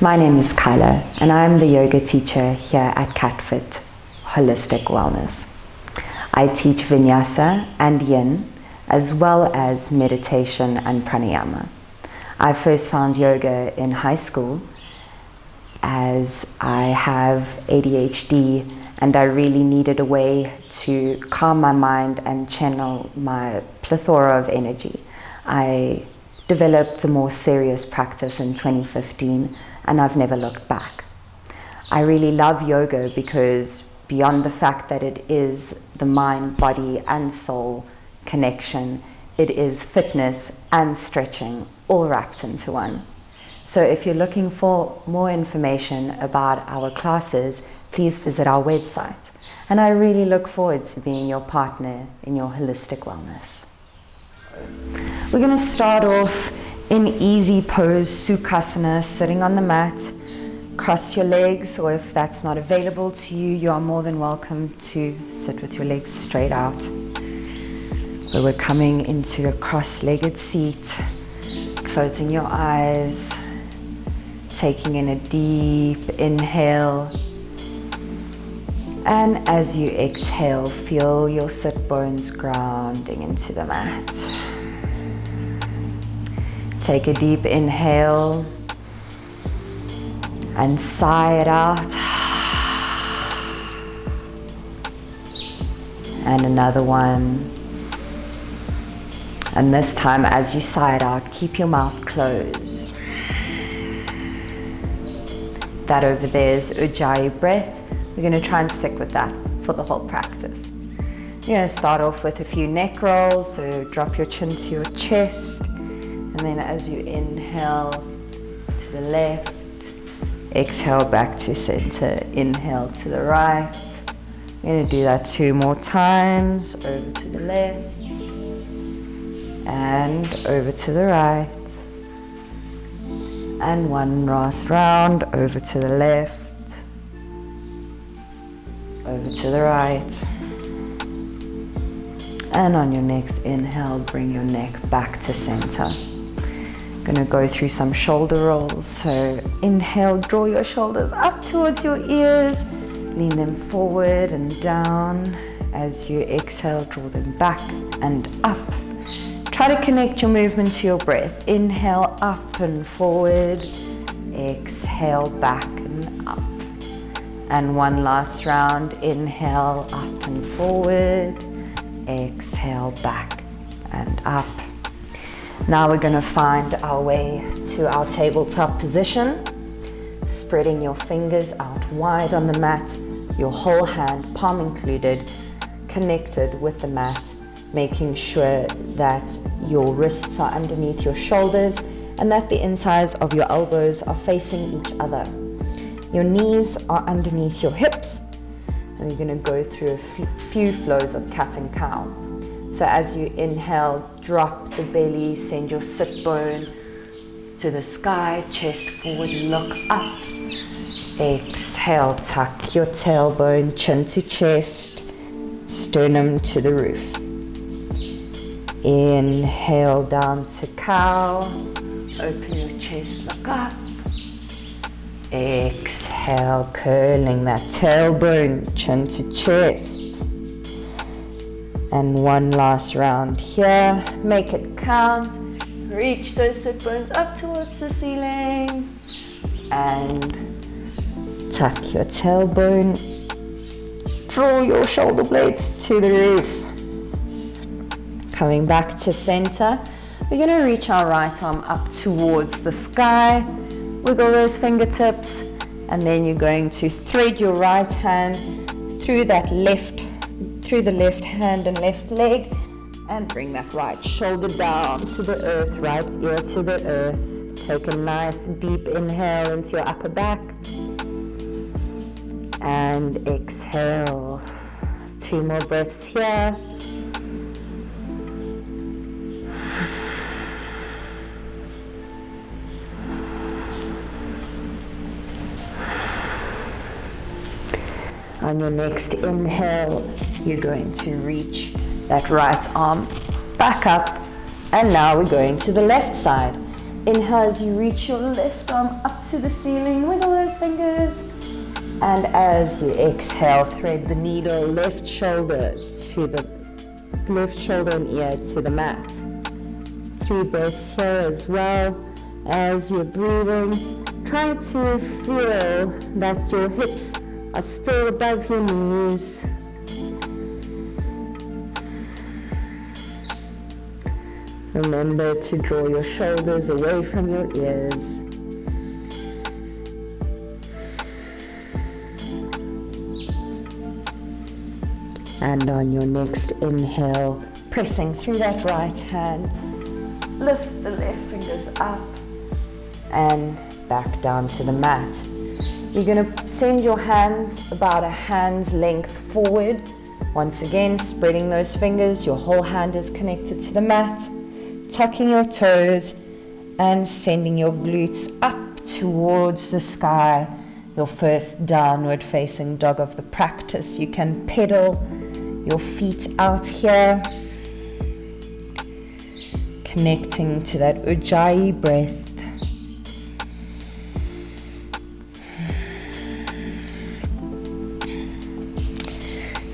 My name is Kyla, and I'm the yoga teacher here at CatFit Holistic Wellness. I teach vinyasa and yin, as well as meditation and pranayama. I first found yoga in high school as I have ADHD and I really needed a way to calm my mind and channel my plethora of energy. I developed a more serious practice in 2015 and I've never looked back. I really love yoga because beyond the fact that it is the mind, body and soul connection, it is fitness and stretching all wrapped into one. So if you're looking for more information about our classes, please visit our website. And I really look forward to being your partner in your holistic wellness. We're going to start off in easy pose, Sukhasana, sitting on the mat. Cross your legs, or if that's not available to you, you are more than welcome to sit with your legs straight out. So we're coming into a cross-legged seat, closing your eyes, taking in a deep inhale. And as you exhale, feel your sit bones grounding into the mat. Take a deep inhale and sigh it out. And another one. And this time, as you sigh it out, keep your mouth closed. That over there is Ujjayi breath. We're going to try and stick with that for the whole practice. You're going to start off with a few neck rolls, so drop your chin to your chest. And then as you inhale to the left, exhale back to center, inhale to the right. We're going to do that 2 more times, over to the left and over to the right. And 1 last round, over to the left, over to the right. And on your next inhale, bring your neck back to center. Going to go through some shoulder rolls. So inhale, draw your shoulders up towards your ears, lean them forward and down. As you exhale, draw them back and up. Try to connect your movement to your breath. Inhale, up and forward. Exhale, back and up. And 1 last round. Inhale, up and forward. Exhale, back and up. Now we're going to find our way to our tabletop position. Spreading your fingers out wide on the mat, your whole hand, palm included, connected with the mat, making sure that your wrists are underneath your shoulders and that the insides of your elbows are facing each other. Your knees are underneath your hips, and we're going to go through a few flows of cat and cow. So as you inhale, drop the belly, send your sit bone to the sky, chest forward, look up. Exhale, tuck your tailbone, chin to chest, sternum to the roof. Inhale, down to cow, open your chest, look up. Exhale, curling that tailbone, chin to chest. And 1 last round here. Make it count. Reach those sit bones up towards the ceiling. And tuck your tailbone. Draw your shoulder blades to the roof. Coming back to center. We're going to reach our right arm up towards the sky. Wiggle those fingertips. And then you're going to thread your right hand through the left hand and left leg, and bring that right shoulder down to the earth, right ear to the earth. Take a nice deep inhale into your upper back and exhale. 2 more breaths here. On your next inhale, you're going to reach that right arm back up, and now we're going to the left side. Inhale as you reach your left arm up to the ceiling, wiggle those fingers. And as you exhale, thread the needle, left shoulder and ear to the mat. 3 breaths here as well. As you're breathing, try to feel that your hips are still above your knees. Remember to draw your shoulders away from your ears. And on your next inhale, pressing through that right hand, lift the left fingers up and back down to the mat. You're going to send your hands about a hand's length forward. Once again, spreading those fingers, your whole hand is connected to the mat. Tucking your toes and sending your glutes up towards the sky. Your first downward facing dog of the practice. You can pedal your feet out here, connecting to that Ujjayi breath.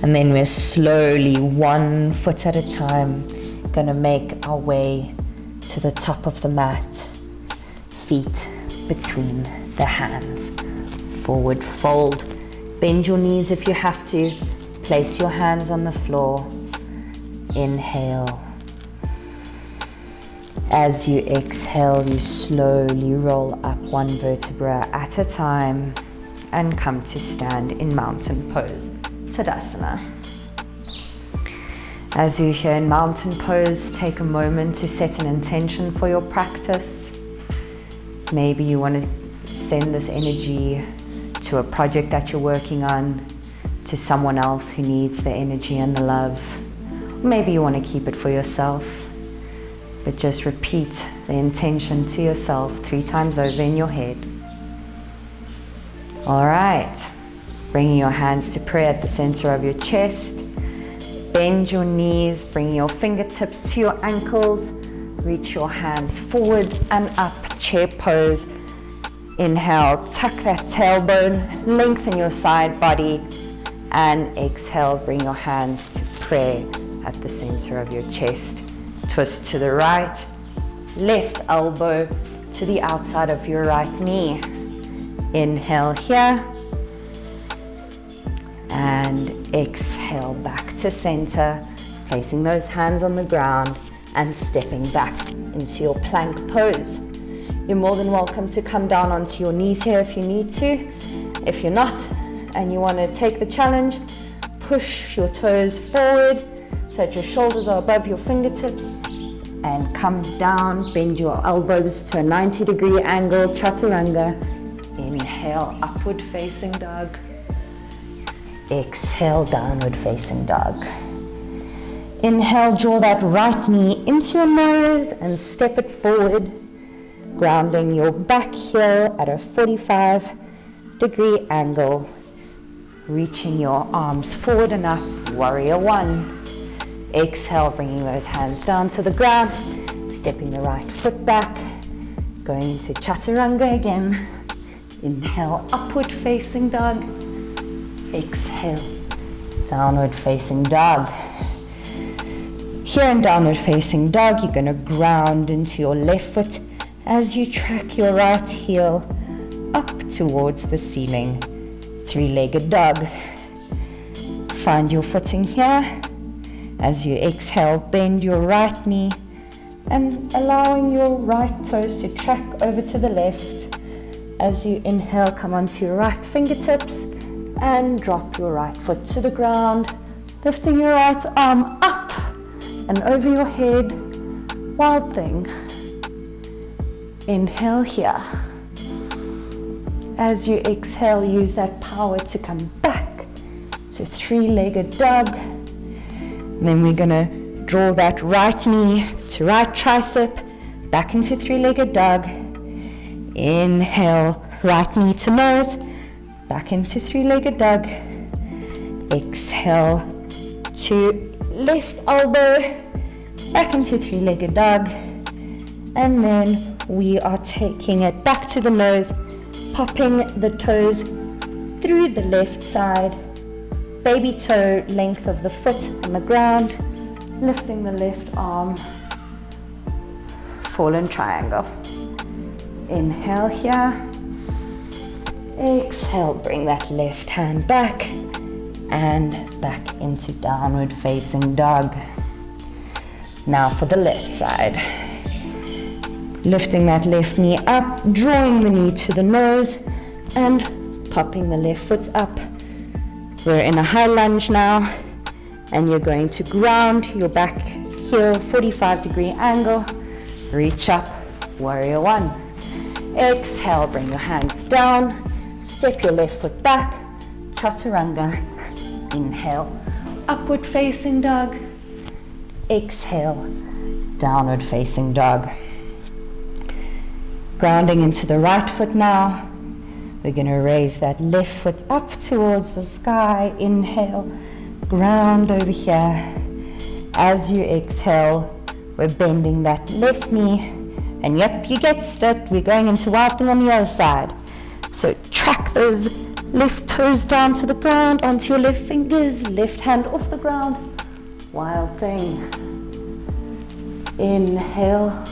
And then we're slowly, 1 foot at a time, going to make our way to the top of the mat. Feet between the hands. Forward fold. Bend your knees if you have to. Place your hands on the floor. Inhale. As you exhale, you slowly roll up 1 vertebra at a time and come to stand in mountain pose, Tadasana. As you're here in mountain pose, take a moment to set an intention for your practice. Maybe you want to send this energy to a project that you're working on, to someone else who needs the energy and the love. Maybe you want to keep it for yourself, but just repeat the intention to yourself 3 times over in your head. All right, bringing your hands to prayer at the center of your chest. Bend your knees, bring your fingertips to your ankles, reach your hands forward and up, chair pose. Inhale, tuck that tailbone, lengthen your side body, and exhale, bring your hands to prayer at the center of your chest. Twist to the right, left elbow to the outside of your right knee. Inhale here, and exhale back to center, placing those hands on the ground and stepping back into your plank pose. You're more than welcome to come down onto your knees here if you need to. If you're not and you want to take the challenge, push your toes forward so that your shoulders are above your fingertips and come down, bend your elbows to a 90-degree angle, chaturanga. Inhale, upward facing dog. Exhale, downward facing dog. Inhale, draw that right knee into your nose and step it forward, grounding your back heel at a 45-degree angle, reaching your arms forward and up, warrior 1. Exhale, bringing those hands down to the ground, stepping the right foot back, going into chaturanga again. Inhale, upward facing dog. Exhale, downward facing dog. Here in downward facing dog, you're going to ground into your left foot as you track your right heel up towards the ceiling. 3-legged dog. Find your footing here. As you exhale, bend your right knee and allowing your right toes to track over to the left. As you inhale, come onto your right fingertips and drop your right foot to the ground, lifting your right arm up and over your head. Wild thing. Inhale here. As you exhale, use that power to come back to 3-legged dog. And then we're gonna draw that right knee to right tricep, back into 3-legged dog. Inhale, right knee to nose, back into 3-legged dog. Exhale to left elbow, back into 3-legged dog. And then we are taking it back to the nose, popping the toes through the left side, baby toe length of the foot on the ground, lifting the left arm, fallen triangle. Inhale here, exhale, bring that left hand back and back into downward facing dog. Now for the left side. Lifting that left knee up, drawing the knee to the nose and popping the left foot up. We're in a high lunge now and you're going to ground your back heel 45-degree angle. Reach up, warrior one. Exhale, bring your hands down, step your left foot back, chaturanga. Inhale, upward facing dog. Exhale, downward facing dog. Grounding into the right foot now. We're going to raise that left foot up towards the sky. Inhale, ground over here. As you exhale, we're bending that left knee. And yep, you guessed it, we're going into wild thing on the other side. So track those left toes down to the ground, onto your left fingers, left hand off the ground. Wild thing. Inhale.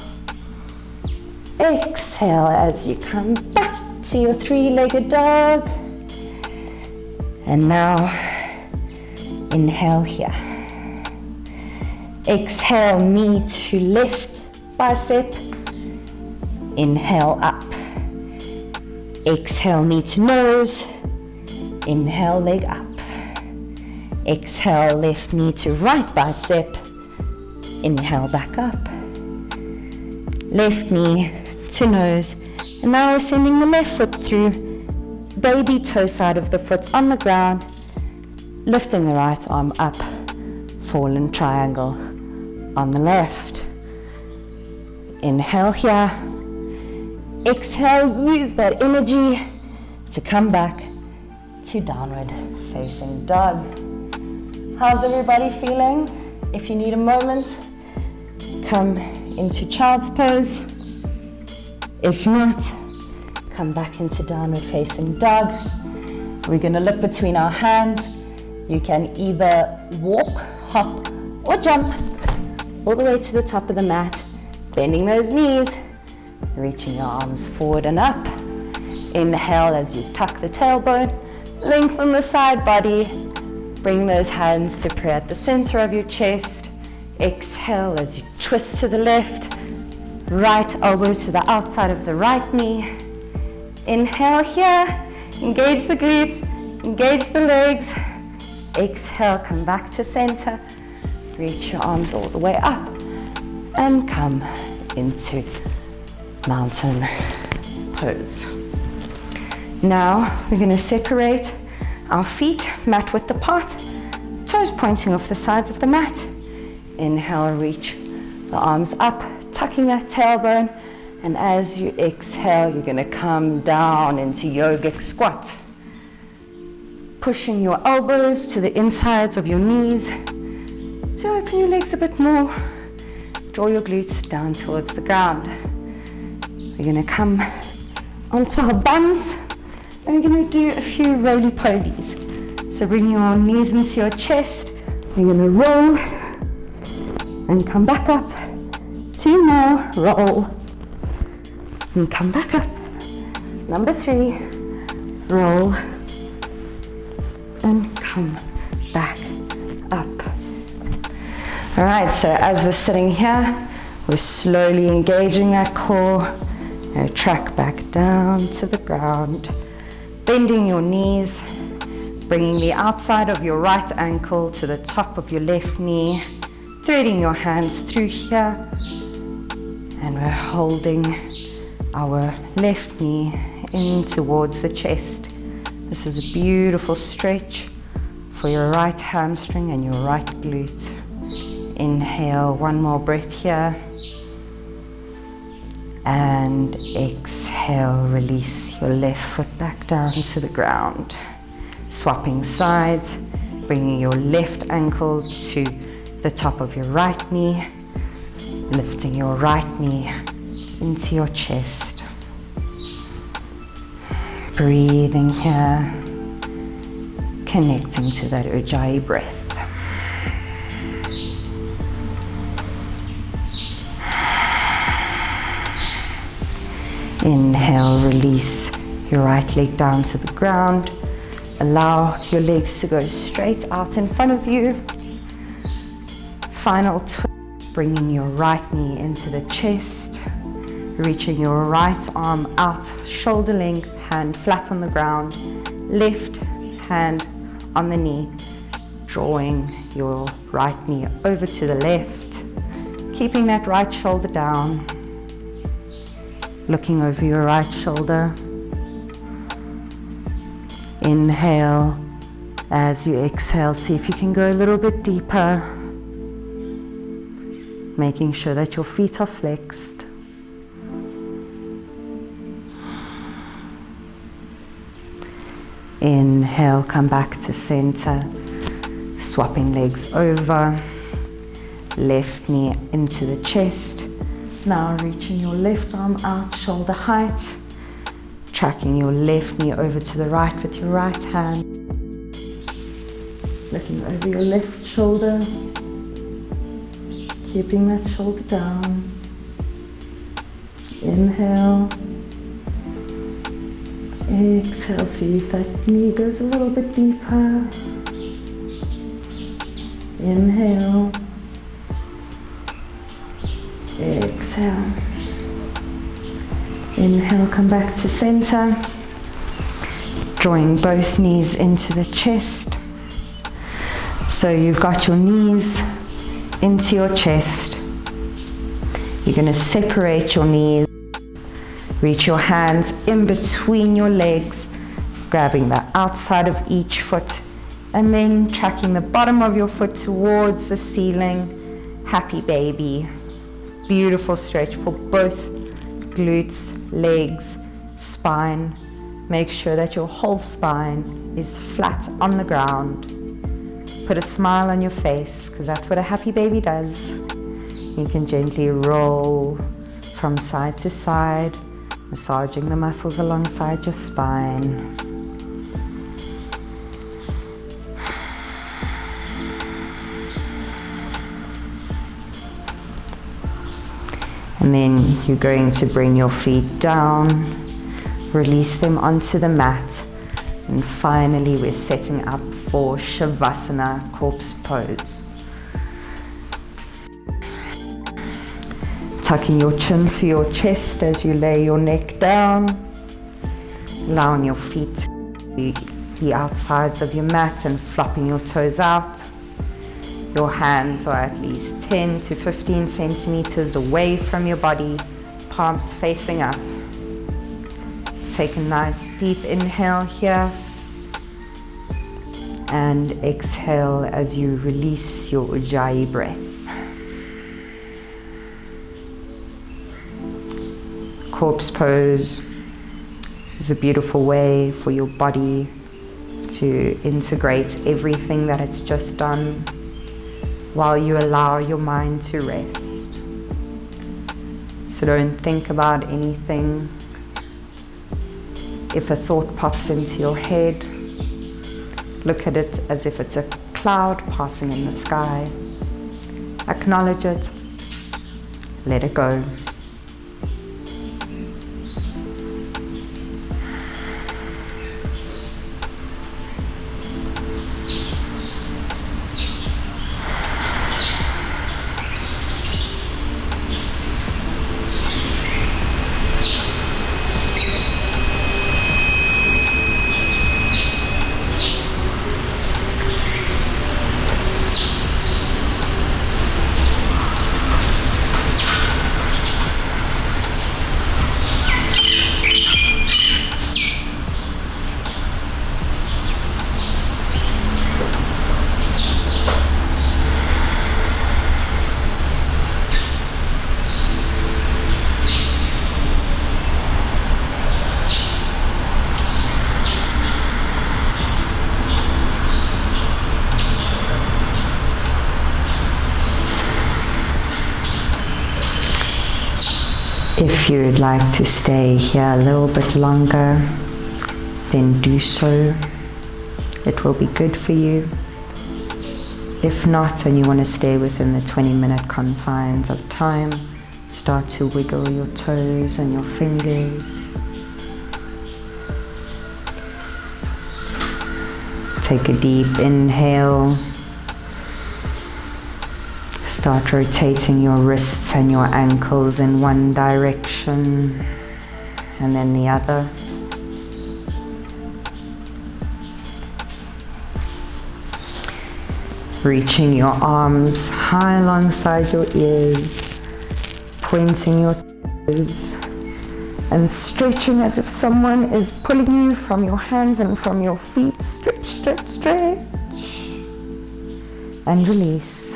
Exhale as you come back to your three-legged dog. And now, inhale here. Exhale, knee to left bicep. Inhale up. Exhale, knee to nose. Inhale, leg up. Exhale, left knee to right bicep. Inhale, back up. Left knee to nose. And now we're sending the left foot through, baby toe side of the foot on the ground, lifting the right arm up, fallen triangle on the left. Inhale here. Exhale, use that energy to come back to downward facing dog. How's everybody feeling? If you need a moment, come into child's pose. If not, come back into downward facing dog. We're going to look between our hands. You can either walk, hop, or jump all the way to the top of the mat, bending those knees, reaching your arms forward and up. Inhale as you tuck the tailbone, lengthen the side body, bring those hands to prayer at the center of your chest. Exhale as you twist to the left, right elbow to the outside of the right knee. Inhale here, engage the glutes, engage the legs. Exhale, come back to center, reach your arms all the way up and come into mountain pose. Now we're going to separate our feet mat width apart, toes pointing off the sides of the mat. Inhale, reach the arms up, tucking that tailbone, and as you exhale, you're going to come down into yogic squat. Pushing your elbows to the insides of your knees to open your legs a bit more. Draw your glutes down towards the ground. We're going to come onto our bums and we're going to do a few roly-polies. So bring your knees into your chest. We're going to roll and come back up. Two more, roll and come back up. Number 3, roll and come back up. All right, so as we're sitting here, we're slowly engaging that core. Track back down to the ground, bending your knees, bringing the outside of your right ankle to the top of your left knee, threading your hands through here, and we're holding our left knee in towards the chest. This is a beautiful stretch for your right hamstring and your right glute. Inhale, one more breath here. And exhale, release your left foot back down to the ground. Swapping sides, bringing your left ankle to the top of your right knee, lifting your right knee into your chest. Breathing here, connecting to that Ujjayi breath. Inhale, release your right leg down to the ground. Allow your legs to go straight out in front of you. Final twist, bringing your right knee into the chest, reaching your right arm out, shoulder length, hand flat on the ground, left hand on the knee, drawing your right knee over to the left, keeping that right shoulder down, looking over your right shoulder. Inhale. As you exhale, see if you can go a little bit deeper, making sure that your feet are flexed. Inhale, come back to center, swapping legs over, left knee into the chest. Now reaching your left arm out, shoulder height, tracking your left knee over to the right with your right hand, looking over your left shoulder, keeping that shoulder down. Inhale. Exhale, see if that knee goes a little bit deeper. Inhale. Exhale. Inhale, come back to center. Drawing both knees into the chest. So you've got your knees into your chest. You're going to separate your knees. Reach your hands in between your legs, grabbing the outside of each foot, and then tracking the bottom of your foot towards the ceiling. Happy baby. Beautiful stretch for both glutes, legs, spine. Make sure that your whole spine is flat on the ground. Put a smile on your face, because that's what a happy baby does. You can gently roll from side to side, massaging the muscles alongside your spine. And then you're going to bring your feet down, release them onto the mat, and finally we're setting up for Shavasana, corpse pose. Tucking your chin to your chest as you lay your neck down, allowing your feet to be the outsides of your mat and flopping your toes out. Your hands are at least 10 to 15 centimeters away from your body, palms facing up. Take a nice deep inhale here and exhale as you release your Ujjayi breath. Corpse pose is a beautiful way for your body to integrate everything that it's just done while you allow your mind to rest. So don't think about anything. If a thought pops into your head, look at it as if it's a cloud passing in the sky. Acknowledge it, let it go. If you would like to stay here a little bit longer, then do so. It will be good for you. If not, and you want to stay within the 20-minute confines of time, start to wiggle your toes and your fingers. Take a deep inhale. Start rotating your wrists and your ankles in one direction and then the other. Reaching your arms high alongside your ears, pointing your toes and stretching as if someone is pulling you from your hands and from your feet. Stretch, stretch, stretch. And release.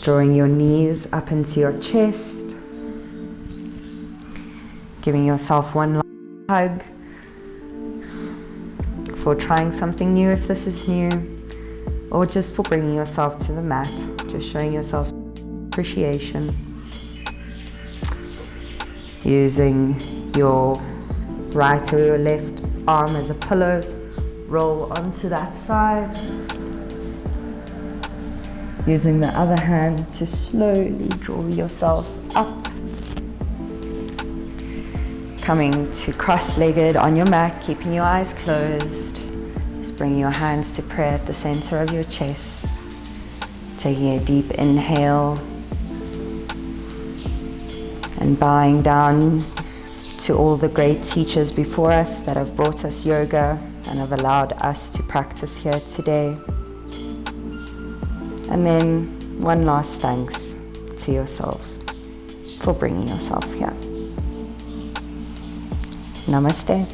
Drawing your knees up into your chest. Giving yourself one long hug. For trying something new if this is new, or just for bringing yourself to the mat, just showing yourself appreciation. Using your right or your left arm as a pillow, roll onto that side. Using the other hand to slowly draw yourself up. Coming to cross-legged on your mat, keeping your eyes closed. Just bring your hands to prayer at the center of your chest. Taking a deep inhale and bowing down to all the great teachers before us that have brought us yoga and have allowed us to practice here today. And then one last thanks to yourself for bringing yourself here. Namaste.